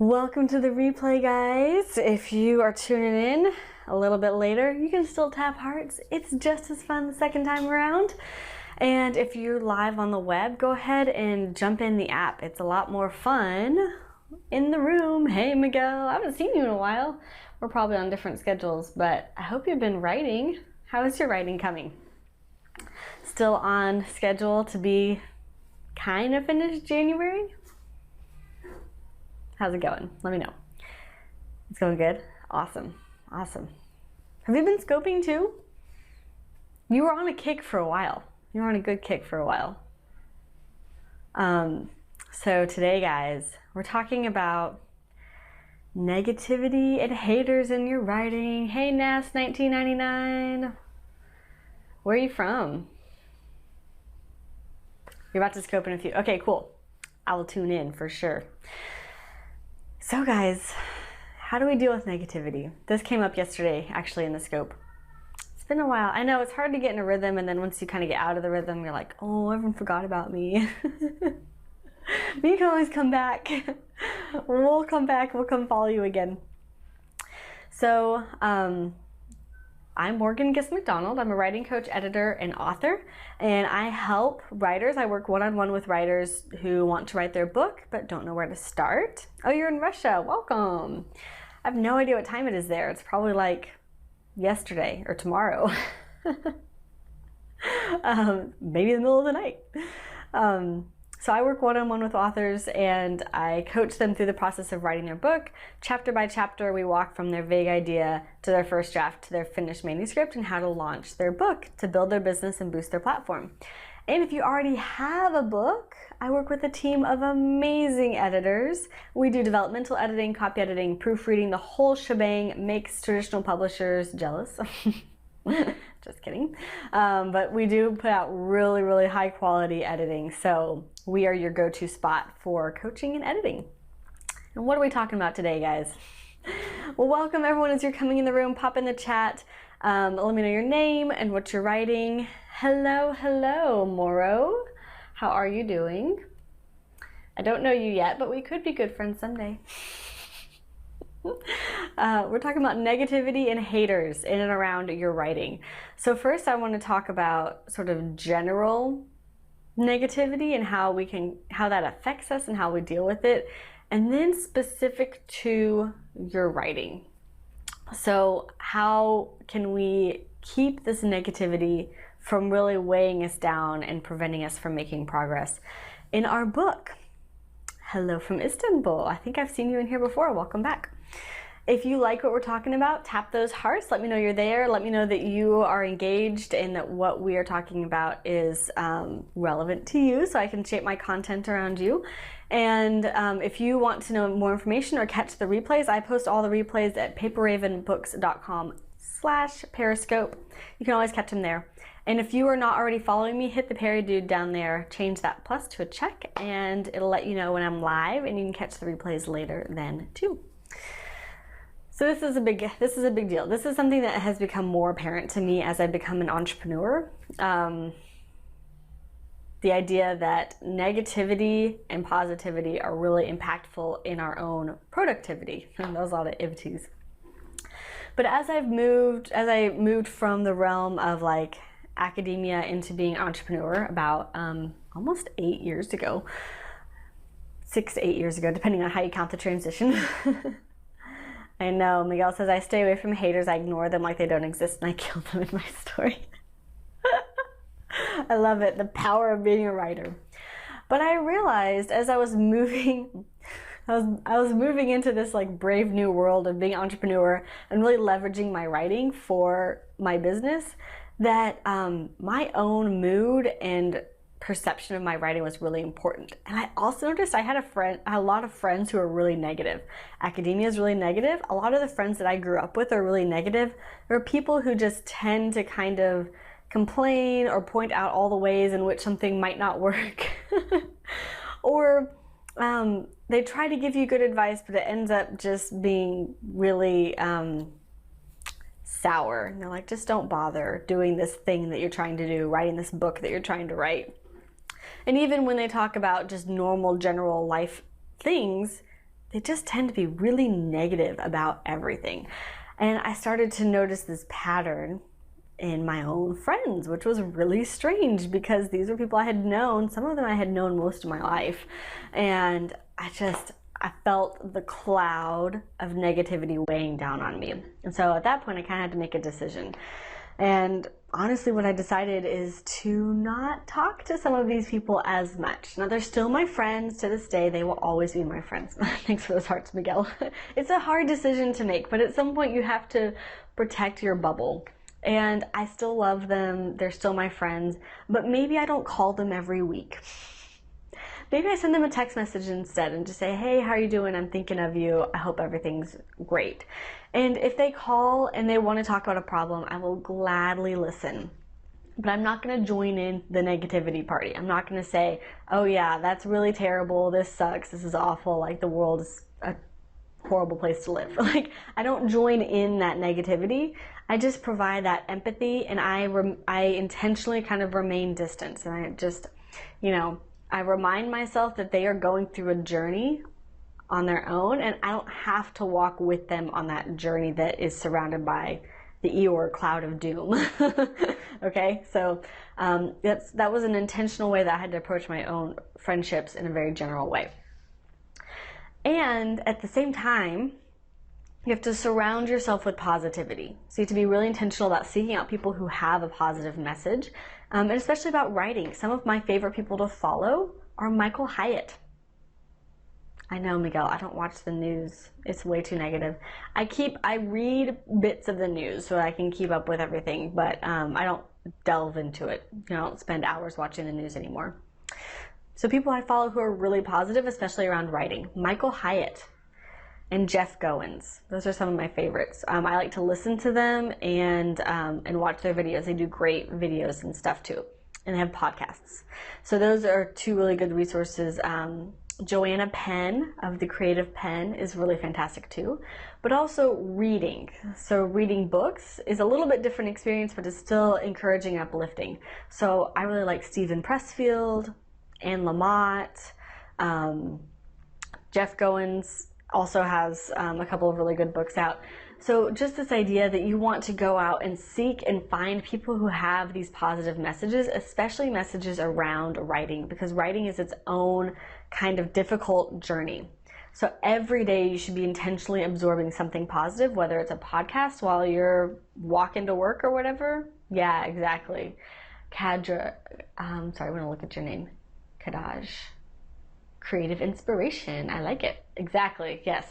Welcome to the replay, guys. If you are tuning in a little bit later, you can still tap hearts. It's just as fun the second time around. And if you're live on the web, go ahead and jump in the app. It's a lot more fun in the room. Hey, Miguel, I haven't seen you in a while. We're probably on different schedules, but I hope you've been writing. How is your writing coming? Still on schedule to be kind of finished January? How's it going? Let me know. It's going good? Awesome. Awesome. Have you been scoping too? You were on a kick for a while. You were on a good kick for a while. So today, guys, we're talking about negativity and haters in your writing. Hey, Nas 1999. Where are you from? You're about to scope in a few. Okay, cool. I will tune in for sure. So guys, how do we deal with negativity? This came up yesterday, actually, in the scope. It's been a while. I know it's hard to get in a rhythm, and then once you kind of get out of the rhythm, you're like, oh, everyone forgot about me. But you can always come back. We'll come back. We'll come follow you again. So, I'm Morgan Giss McDonald. I'm a writing coach, editor, and author, and I help writers. I work one-on-one with writers who want to write their book but don't know where to start. Oh, you're in Russia. Welcome. I have no idea what time it is there. It's probably like yesterday or tomorrow. Maybe the middle of the night. So I work one-on-one with authors, and I coach them through the process of writing their book. Chapter by chapter, we walk from their vague idea to their first draft to their finished manuscript and how to launch their book to build their business and boost their platform. And if you already have a book, I work with a team of amazing editors. We do developmental editing, copy editing, proofreading, the whole shebang. Makes traditional publishers jealous. Just kidding. But we do put out really, really high quality editing. So we are your go-to spot for coaching and editing. And what are we talking about today, guys? Well, welcome everyone as you're coming in the room. Pop in the chat. Let me know your name and what you're writing. Hello, hello, Moro. How are you doing? I don't know you yet, but we could be good friends someday. We're talking about negativity and haters in and around your writing. So first I want to talk about sort of general negativity and how that affects us and how we deal with it, and then specific to your writing. So how can we keep this negativity from really weighing us down and preventing us from making progress in our book? Hello from Istanbul. I think I've seen you in here before. Welcome back. If you like what we're talking about, tap those hearts. Let me know you're there. Let me know that you are engaged and that what we are talking about is relevant to you, so I can shape my content around you. And if you want to know more information or catch the replays, I post all the replays at paperravenbooks.com/periscope. You can always catch them there. And if you are not already following me, hit the Perry dude down there, change that plus to a check, and it'll let you know when I'm live, and you can catch the replays later then too. So this is a big deal. This is something that has become more apparent to me as I become an entrepreneur. The idea that negativity and positivity are really impactful in our own productivity. And those are all the IVTs. But as I moved from the realm of like academia into being an entrepreneur about almost 8 years ago, 6 to 8 years ago, depending on how you count the transition. I know, Miguel says, I stay away from haters, I ignore them like they don't exist, and I kill them in my story. I love it, the power of being a writer. But I realized as I was moving, I was moving into this like brave new world of being an entrepreneur and really leveraging my writing for my business, that my own mood and perception of my writing was really important. And I also noticed I had a lot of friends who are really negative. Academia is really negative. A lot of the friends that I grew up with are really negative. There are people who just tend to kind of complain or point out all the ways in which something might not work. Or they try to give you good advice, but it ends up just being really sour. And they're like, just don't bother doing this thing that you're trying to do, writing this book that you're trying to write. And even when they talk about just normal general life things, they just tend to be really negative about everything. And I started to notice this pattern in my own friends, which was really strange because these were people I had known. Some of them I had known most of my life. And I felt the cloud of negativity weighing down on me. And so at that point, I kind of had to make a decision. And honestly, what I decided is to not talk to some of these people as much. Now, they're still my friends to this day. They will always be my friends. Thanks for those hearts, Miguel. It's a hard decision to make, but at some point you have to protect your bubble. And I still love them. They're still my friends, but maybe I don't call them every week. Maybe I send them a text message instead and just say, hey, how are you doing? I'm thinking of you. I hope everything's great. And if they call and they want to talk about a problem, I will gladly listen. But I'm not going to join in the negativity party. I'm not going to say, oh yeah, that's really terrible. This sucks. This is awful. Like, the world is a horrible place to live. Like, I don't join in that negativity. I just provide that empathy, and I intentionally kind of remain distant. And I just, I remind myself that they are going through a journey on their own, and I don't have to walk with them on that journey that is surrounded by the Eeyore cloud of doom. Okay, so that was an intentional way that I had to approach my own friendships in a very general way. And at the same time, you have to surround yourself with positivity. So you have to be really intentional about seeking out people who have a positive message, and especially about writing. Some of my favorite people to follow are Michael Hyatt. I know, Miguel, I don't watch the news. It's way too negative. I read bits of the news so I can keep up with everything, but I don't delve into it. I don't spend hours watching the news anymore. So people I follow who are really positive, especially around writing. Michael Hyatt and Jeff Goins. Those are some of my favorites. I like to listen to them and watch their videos. They do great videos and stuff too. And they have podcasts. So those are two really good resources. Joanna Penn of The Creative Pen is really fantastic too. But also reading. So reading books is a little bit different experience, but it's still encouraging and uplifting. So I really like Stephen Pressfield, Anne Lamott, Jeff Goins also has a couple of really good books out. So just this idea that you want to go out and seek and find people who have these positive messages, especially messages around writing, because writing is its own kind of difficult journey. So every day you should be intentionally absorbing something positive, whether it's a podcast while you're walking to work or whatever. Yeah, exactly. Kadra, sorry, I'm going to look at your name. Kadaj. Creative inspiration. I like it. Exactly. Yes.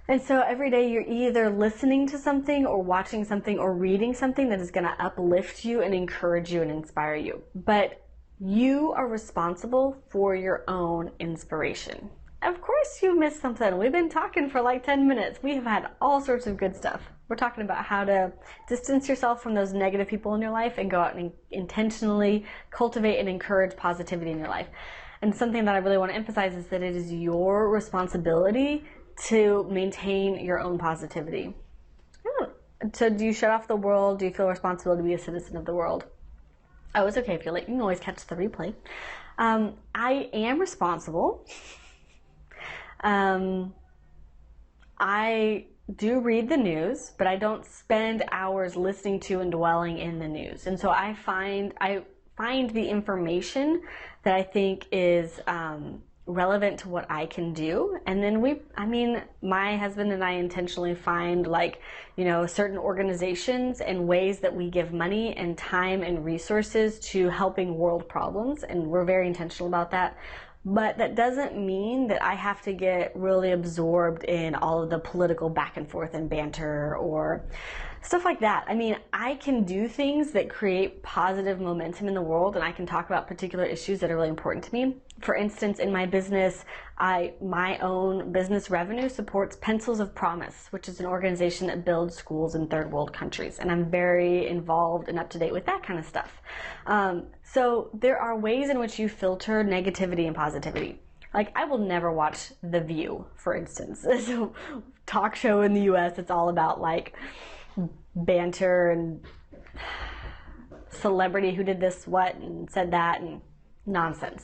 And so every day you're either listening to something or watching something or reading something that is going to uplift you and encourage you and inspire you. But you are responsible for your own inspiration. Of course you missed something. We've been talking for like 10 minutes. We have had all sorts of good stuff. We're talking about how to distance yourself from those negative people in your life and go out and intentionally cultivate and encourage positivity in your life. And something that I really want to emphasize is that it is your responsibility to maintain your own positivity. So do you shut off the world? Do you feel responsible to be a citizen of the world? Oh, it's okay if you're late. You can always catch the replay. I am responsible. I do read the news, but I don't spend hours listening to and dwelling in the news. And so I find the information that I think is relevant to what I can do. And then my husband and I intentionally find certain organizations and ways that we give money and time and resources to helping world problems. And we're very intentional about that. But that doesn't mean that I have to get really absorbed in all of the political back and forth and banter or stuff like that. I mean, I can do things that create positive momentum in the world, and I can talk about particular issues that are really important to me. For instance, in my business, my own business revenue supports Pencils of Promise, which is an organization that builds schools in third world countries. And I'm very involved and up to date with that kind of stuff. So there are ways in which you filter negativity and positivity. Like, I will never watch The View, for instance. It's a talk show in the US. It's all about banter and celebrity who did this, what, and said that, and nonsense.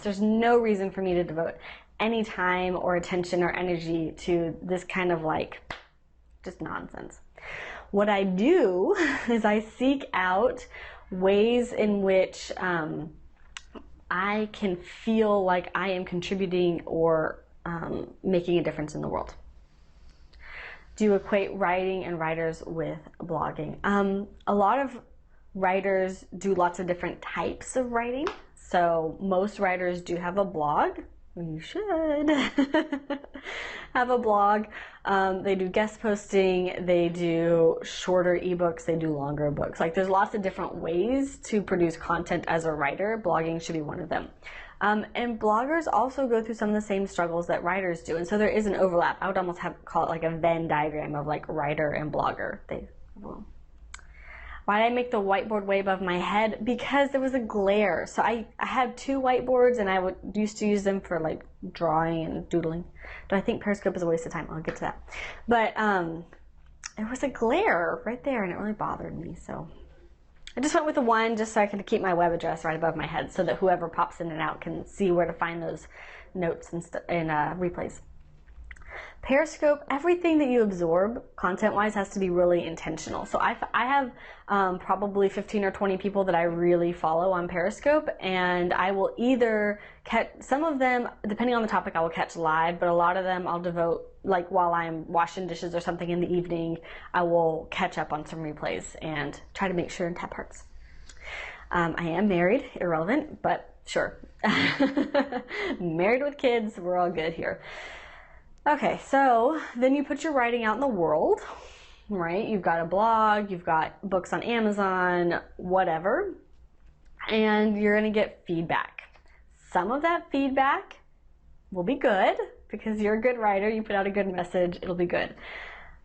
There's no reason for me to devote any time or attention or energy to this kind of like just nonsense. What I do is I seek out ways in which I can feel like I am contributing or making a difference in the world. Do you equate writing and writers with blogging? A lot of writers do lots of different types of writing. So most writers do have a blog. You should have a blog. They do guest posting, they do shorter ebooks, they do longer books. Like there's lots of different ways to produce content as a writer. Blogging should be one of them. And bloggers also go through some of the same struggles that writers do. And so there is an overlap. I would almost call it like a Venn diagram of like writer and blogger. Why did I make the whiteboard way above my head? Because there was a glare. So I had 2 whiteboards and I used to use them for like drawing and doodling. But I think Periscope is a waste of time. I'll get to that. But there was a glare right there and it really bothered me. So I just went with the 1 just so I could keep my web address right above my head so that whoever pops in and out can see where to find those notes and replays. Periscope, everything that you absorb content-wise has to be really intentional. So I have probably 15 or 20 people that I really follow on Periscope, and I will either catch some of them, depending on the topic, I will catch live, but a lot of them I'll devote, like while I'm washing dishes or something in the evening, I will catch up on some replays and try to make sure and tap hearts. I am married, irrelevant, but sure. Married with kids, we're all good here. Okay, so then you put your writing out in the world, right? You've got a blog, you've got books on Amazon, whatever, and you're gonna get feedback. Some of that feedback will be good because you're a good writer, you put out a good message, it'll be good.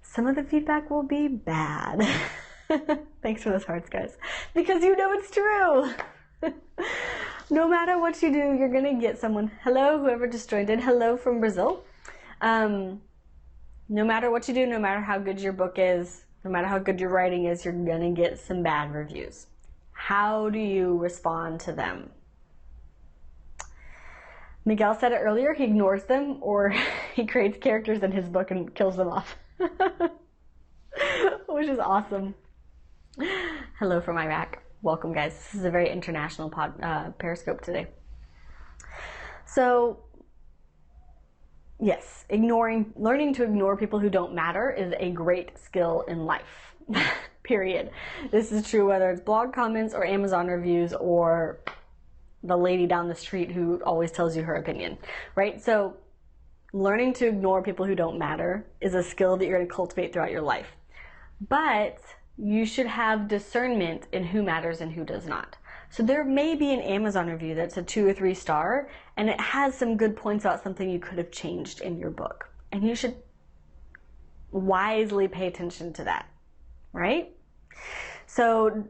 Some of the feedback will be bad. Thanks for those hearts, guys. Because you know it's true. No matter what you do, you're gonna get someone. Hello, whoever just joined in. Hello from Brazil. No matter what you do, no matter how good your book is, no matter how good your writing is, you're gonna get some bad reviews. How do you respond to them? Miguel said it earlier, he ignores them or he creates characters in his book and kills them off. Which is awesome. Hello from Iraq. Welcome, guys. This is a very international Periscope today. So, yes, learning to ignore people who don't matter is a great skill in life, period. This is true whether it's blog comments or Amazon reviews or the lady down the street who always tells you her opinion, right? So learning to ignore people who don't matter is a skill that you're going to cultivate throughout your life. But you should have discernment in who matters and who does not. So there may be an Amazon review that's a 2 or 3 star and it has some good points about something you could have changed in your book. And you should wisely pay attention to that, right? So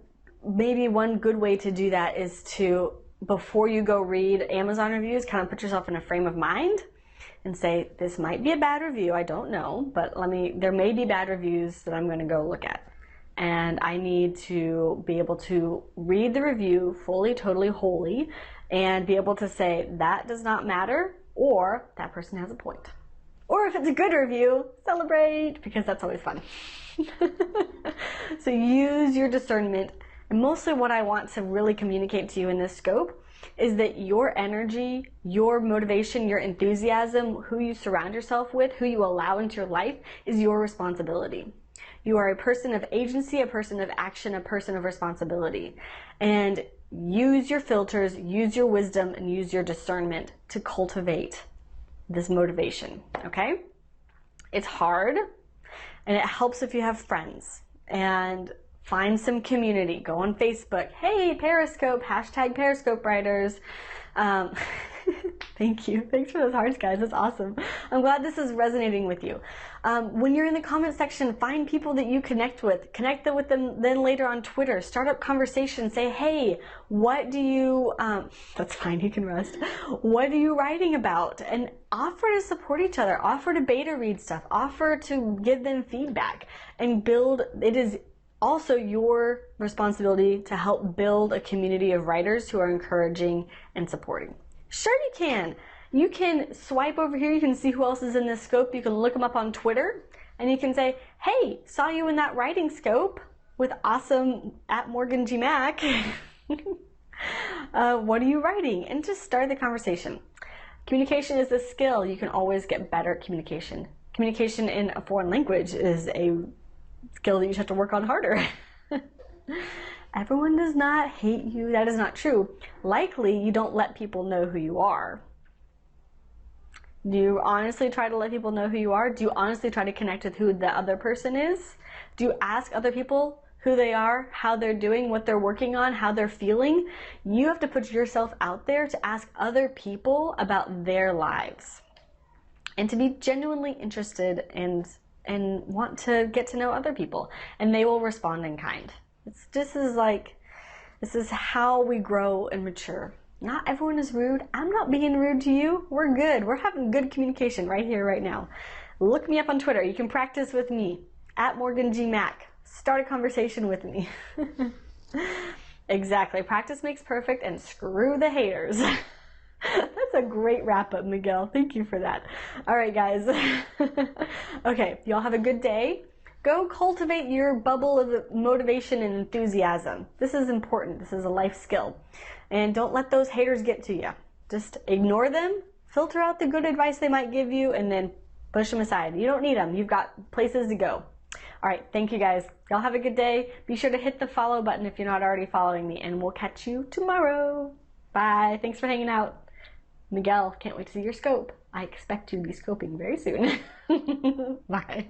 maybe one good way to do that is to, before you go read Amazon reviews, kind of put yourself in a frame of mind and say, this might be a bad review, I don't know, but there may be bad reviews that I'm gonna go look at. And I need to be able to read the review fully, totally, wholly, and be able to say, that does not matter, or that person has a point. Or if it's a good review, celebrate, because that's always fun. So use your discernment. And mostly what I want to really communicate to you in this scope is that your energy, your motivation, your enthusiasm, who you surround yourself with, who you allow into your life is your responsibility. You are a person of agency, a person of action, a person of responsibility. And use your filters, use your wisdom, and use your discernment to cultivate this motivation, okay? It's hard, and it helps if you have friends. And find some community. Go on Facebook. Hey, Periscope, hashtag Periscope writers. Thank you. Thanks for those hearts, guys. That's awesome. I'm glad this is resonating with you. When you're in the comment section, find people that you connect with. Connect with them then later on Twitter. Start up conversations. Say, hey, what do you, that's fine, you can rest. What are you writing about? And offer to support each other. Offer to beta read stuff. Offer to give them feedback and build. It is also your responsibility to help build a community of writers who are encouraging and supporting. Sure you can. You can swipe over here, you can see who else is in this scope, you can look them up on Twitter, and you can say, hey, saw you in that writing scope with awesome at Morgan G. Mac. What are you writing? And just start the conversation. Communication is a skill. You can always get better at communication. Communication in a foreign language is a skill that you have to work on harder. Everyone does not hate you. That is not true. Likely, you don't let people know who you are. Do you honestly try to let people know who you are? Do you honestly try to connect with who the other person is? Do you ask other people who they are, how they're doing, what they're working on, how they're feeling? You have to put yourself out there to ask other people about their lives and to be genuinely interested and want to get to know other people, and they will respond in kind. This is how we grow and mature. Not everyone is rude. I'm not being rude to you. We're good. We're having good communication right here, right now. Look me up on Twitter. You can practice with me at Morgan G. Mac. Start a conversation with me. Exactly. Practice makes perfect, and screw the haters. That's a great wrap up, Miguel. Thank you for that. All right, guys. Okay, y'all have a good day. Go cultivate your bubble of motivation and enthusiasm. This is important. This is a life skill. And don't let those haters get to you. Just ignore them, filter out the good advice they might give you, and then push them aside. You don't need them. You've got places to go. All right, thank you guys. Y'all have a good day. Be sure to hit the follow button if you're not already following me, and we'll catch you tomorrow. Bye. Thanks for hanging out. Miguel, can't wait to see your scope. I expect you to be scoping very soon. Bye.